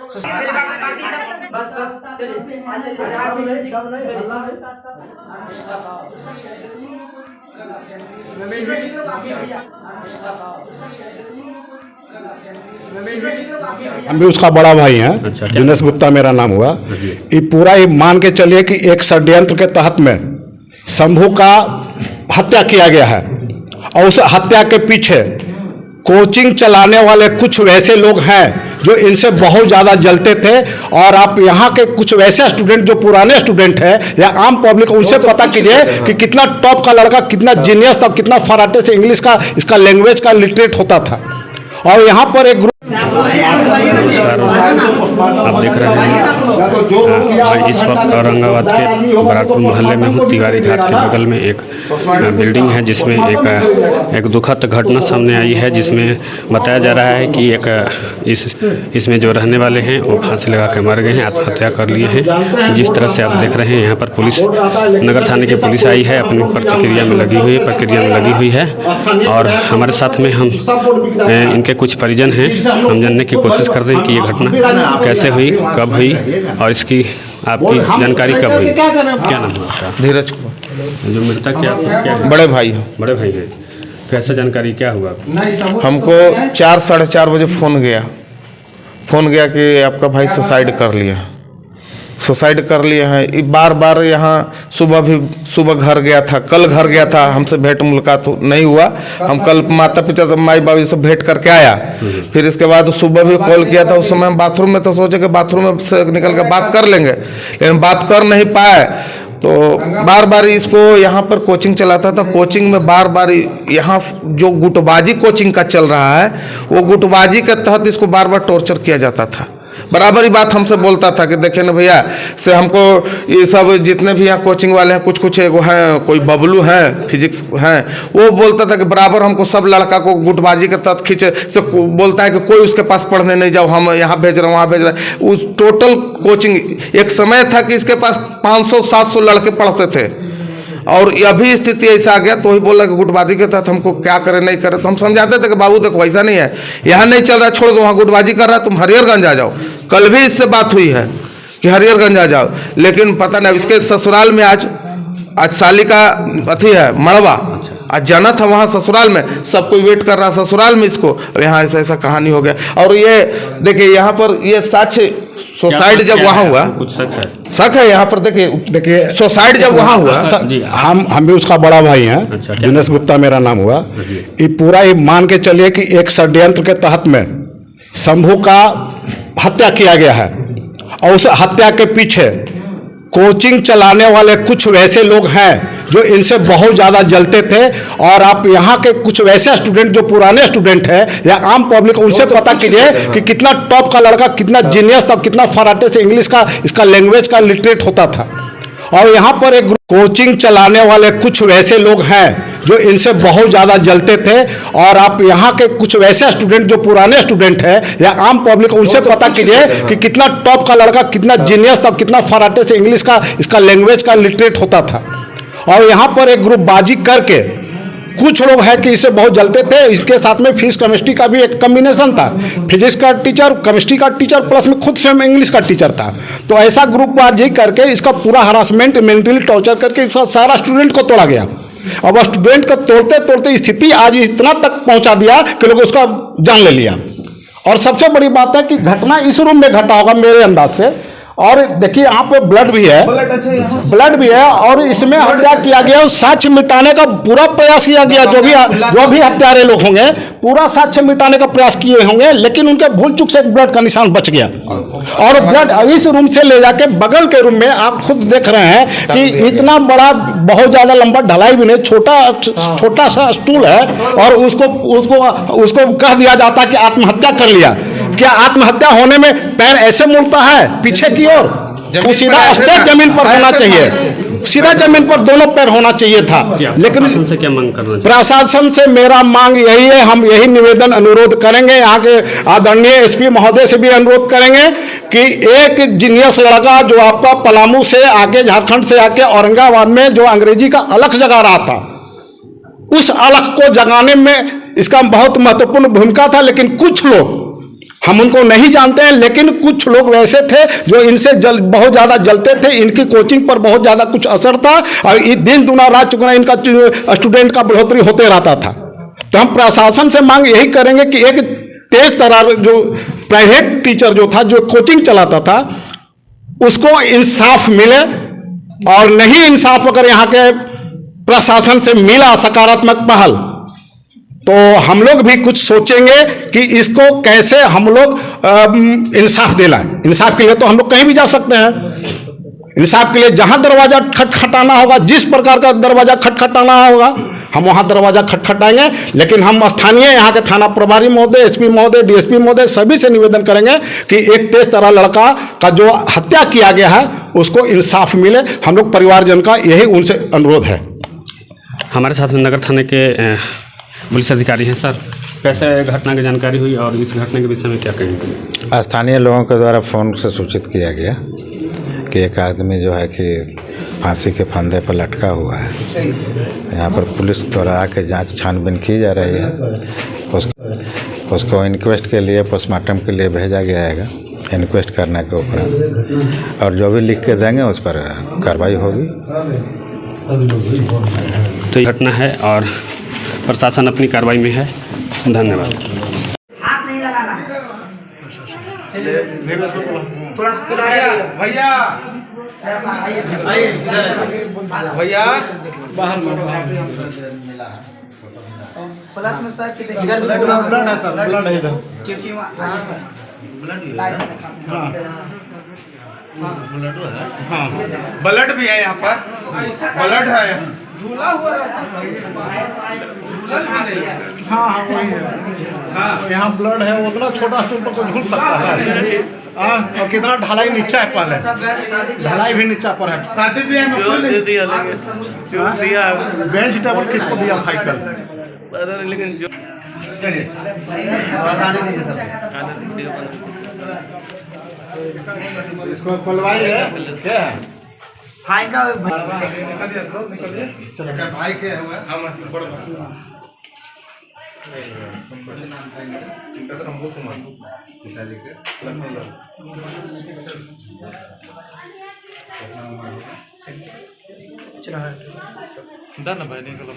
हम भी उसका बड़ा भाई हैं। अच्छा, दिनेश गुप्ता मेरा नाम हुआ। ये पूरा ये मान के चलिए कि एक षड्यंत्र के तहत में शंभू का हत्या किया गया है और उस हत्या के पीछे कोचिंग चलाने वाले कुछ वैसे लोग हैं जो इनसे बहुत ज़्यादा जलते थे। और आप यहाँ के कुछ वैसे स्टूडेंट जो पुराने स्टूडेंट हैं या आम पब्लिक, उनसे पता कीजिए कि कितना टॉप का लड़का, कितना जीनियस था, कितना फराटे से इंग्लिश का, इसका लैंग्वेज का लिटरेट होता था। और यहाँ पर एक ग्रुप, नमस्कार, आप देख रहे हैं इस वक्त औरंगाबाद के बराकपुर मोहल्ले में हूँ। तिवारी घाट के बगल में एक बिल्डिंग है जिसमें एक दुखद घटना सामने आई है, जिसमें बताया जा रहा है कि इसमें जो रहने वाले हैं वो फांसी लगा के मर गए हैं, आत्महत्या कर लिए हैं। जिस तरह से आप देख रहे हैं यहाँ पर पुलिस, नगर थाने की पुलिस आई है, अपनी प्रक्रिया में लगी हुई है। और हमारे साथ में हम इनके कुछ परिजन हैं, हम जानने की कोशिश कर रहे हैं कि ये घटना कैसे हुई, कब हुई और इसकी आपकी जानकारी कब हुई। क्या नाम है आपका? धीरज कुमार। जो मृतक क्या बड़े भाई हो। बड़े भाई हैं। कैसे जानकारी क्या हुआ? हमको 4 साढ़े 4 बजे फ़ोन गया कि आपका भाई सुसाइड कर लिए हैं। बार बार यहाँ सुबह घर गया था, कल घर गया था, हमसे भेंट मुलाकात नहीं हुआ। हम कल माता पिता से, माई बाबू से भेंट करके आया। फिर इसके बाद सुबह भी कॉल किया था। उस समय हम बाथरूम में, तो सोचे कि बाथरूम में से निकल के बात कर लेंगे, लेकिन बात कर नहीं पाए। तो बार बार इसको यहाँ पर कोचिंग चलाता था। कोचिंग में बार बार यहाँ जो गुटबाजी कोचिंग का चल रहा है, वो गुटबाजी के तहत इसको बार बार टॉर्चर किया जाता था। बराबर ही बात हमसे बोलता था कि देखिए ना भैया, से हमको ये सब जितने भी यहाँ कोचिंग वाले हैं, कुछ एगो हैं, कोई बबलू हैं, फिजिक्स हैं, वो बोलता था कि बराबर हमको सब लड़का को गुटबाजी के तहत खींचे से बोलता है कि कोई उसके पास पढ़ने नहीं जाओ, हम यहाँ भेज रहे हैं, वहाँ भेज रहे हैं। उस टोटल कोचिंग, एक समय था कि इसके पास 500-700 लड़के पढ़ते थे। और अभी स्थिति ऐसा आ गया तो वही बोला कि गुटबाजी के तहत हमको क्या करें नहीं करें। तो हम समझाते थे कि बाबू देखो ऐसा नहीं है, यहाँ नहीं चल रहा, छोड़ दो, वहाँ गुटबाजी कर रहा है, तुम हरिहरगंज आ जाओ। कल भी इससे बात हुई है कि हरिहरगंज आ जाओ, लेकिन पता नहीं, इसके ससुराल में आज साली का अथी है, मड़वा, आज जाना था वहाँ ससुराल में, सब कोई वेट कर रहा ससुराल में इसको। यहाँ ऐसा कहानी हो गया। और ये देखिए यहाँ पर ये साक्ष्य, सुसाइड जब वहाँ हुआ, कुछ शक है यहाँ पर। देखिए सुसाइड जब वहाँ हुआ, हम भी उसका बड़ा भाई हैं। अच्छा, दिनेश गुप्ता मेरा नाम हुआ। ये पूरा ये मान के चलिए कि एक षड्यंत्र के तहत में शंभू का हत्या किया गया है और उस हत्या के पीछे कोचिंग चलाने वाले कुछ वैसे लोग हैं जो इनसे बहुत ज़्यादा जलते थे। और आप यहाँ के कुछ वैसे स्टूडेंट जो पुराने स्टूडेंट हैं या आम पब्लिक, उनसे पता कीजिए कि कितना टॉप का लड़का, कितना जीनियस था, कितना फराटे से इंग्लिश का, इसका लैंग्वेज का लिटरेट होता था। और यहाँ पर एक कोचिंग चलाने वाले कुछ वैसे लोग हैं जो इनसे बहुत ज़्यादा जलते थे। और आप यहाँ के कुछ वैसे स्टूडेंट जो पुराने स्टूडेंट हैं या आम पब्लिक, उनसे पता कीजिए कि कितना टॉप का लड़का, कितना जीनियस था, कितना फराटे से इंग्लिश का, इसका लैंग्वेज का लिटरेट होता था। और यहाँ पर एक ग्रुपबाजी करके कुछ लोग हैं कि इससे बहुत जलते थे। इसके साथ में फिजिक्स केमिस्ट्री का भी एक कॉम्बिनेशन था, फिजिक्स का टीचर, केमिस्ट्री का टीचर, प्लस में खुद स्वयं इंग्लिश का टीचर था। तो ऐसा ग्रुपबाजी करके इसका पूरा हरासमेंट, मेंटली टॉर्चर करके इसका सारा स्टूडेंट को तोड़ा गया। अब स्टूडेंट को तोड़ते तोड़ते स्थिति आज इतना तक पहुंचा दिया कि लोग उसका जान ले लिया। और सबसे बड़ी बात है कि घटना इस रूम में घटा होगा मेरे अंदाज से। और देखिए यहाँ पे ब्लड भी है और इसमें हत्या किया गया, साक्ष्य मिटाने का पूरा प्रयास किया गया। जो भी हत्यारे लोग होंगे पूरा साक्ष्य मिटाने का प्रयास किए होंगे, लेकिन उनके भूल चूक से ब्लड का निशान बच गया। और ब्लड इस रूम से ले जाके बगल के रूम में आप खुद देख रहे हैं कि इतना बड़ा, बहुत ज्यादा लंबा, ढलाई भी नहीं, छोटा सा स्टूल है। और उसको कह दिया जाता कि आत्महत्या कर लिया। क्या आत्महत्या होने में पैर ऐसे मुड़ता है पीछे की ओर? वो सीधा जमीन पर होना चाहिए, सीधा जमीन पर दोनों पैर होना चाहिए था। लेकिन प्रशासन से क्या मांग करना चाहिए? प्रशासन से मेरा मांग यही है, हम यही निवेदन अनुरोध करेंगे, यहाँ के आदरणीय एसपी महोदय से भी अनुरोध करेंगे कि एक जीनियस लड़का जो आपका पलामू से आके, झारखंड से आके औरंगाबाद में जो अंग्रेजी का अलख जगा रहा था, उस अलख को जगाने में इसका बहुत महत्वपूर्ण भूमिका था। लेकिन कुछ लोग हम उनको नहीं जानते हैं, लेकिन कुछ लोग वैसे थे जो इनसे बहुत ज़्यादा जलते थे। इनकी कोचिंग पर बहुत ज़्यादा कुछ असर था और दिन दुना रात चुगना इनका स्टूडेंट का बढ़ोतरी होते रहता था। तो हम प्रशासन से मांग यही करेंगे कि एक तेज तर्रार जो प्राइवेट टीचर जो था, जो कोचिंग चलाता था, उसको इंसाफ मिले, और नहीं इंसाफ अगर यहाँ के प्रशासन से मिला सकारात्मक पहल, तो हम लोग भी कुछ सोचेंगे कि इसको कैसे हम लोग इंसाफ दिलाएं। इंसाफ के लिए तो हम लोग कहीं भी जा सकते हैं। इंसाफ के लिए जहां दरवाजा खटखटाना होगा, जिस प्रकार का दरवाजा खटखटाना होगा, हम वहां दरवाजा खटखटाएंगे। लेकिन हम स्थानीय यहाँ के थाना प्रभारी महोदय, एसपी महोदय, डीएसपी महोदय सभी से निवेदन करेंगे कि एक तेज तर्रार लड़का का जो हत्या किया गया है उसको इंसाफ मिले। हम लोग परिवारजन का यही उनसे अनुरोध है। हमारे साथ में नगर थाने के पुलिस अधिकारी हैं। सर, कैसे घटना की जानकारी हुई और इस घटना के विषय में क्या कहेंगे? स्थानीय लोगों के द्वारा फ़ोन से सूचित किया गया कि एक आदमी जो है कि फांसी के फंदे पर लटका हुआ है। यहाँ पर पुलिस द्वारा आके जांच छानबीन की जा रही है। उसको इंक्वेस्ट के लिए, पोस्टमार्टम के लिए भेजा गया है, इंक्वेस्ट करने के ऊपर, और जो भी लिख के देंगे उस पर कार्रवाई होगी। तो ये घटना है और प्रशासन अपनी कार्रवाई में है। धन्यवाद। भैया प्लस में सर इधर भी ब्लड है सर, ब्लड है इधर, क्योंकि ब्लड भी है यहाँ पर, ब्लड है। झूला हुआ हाँ हाँ वही है। यहाँ ब्लड है, उतना छोटा स्टूल पर कोई झूल सकता है? और कितना ढलाई नीचा है, पहले ढलाई भी नीचा पर है। शादी भी है, बेंच टेबल किसको दिया था कल? लेकिन जो इसको खुलवाइए। क्या है भाई का भाई के चला भाई निकलो।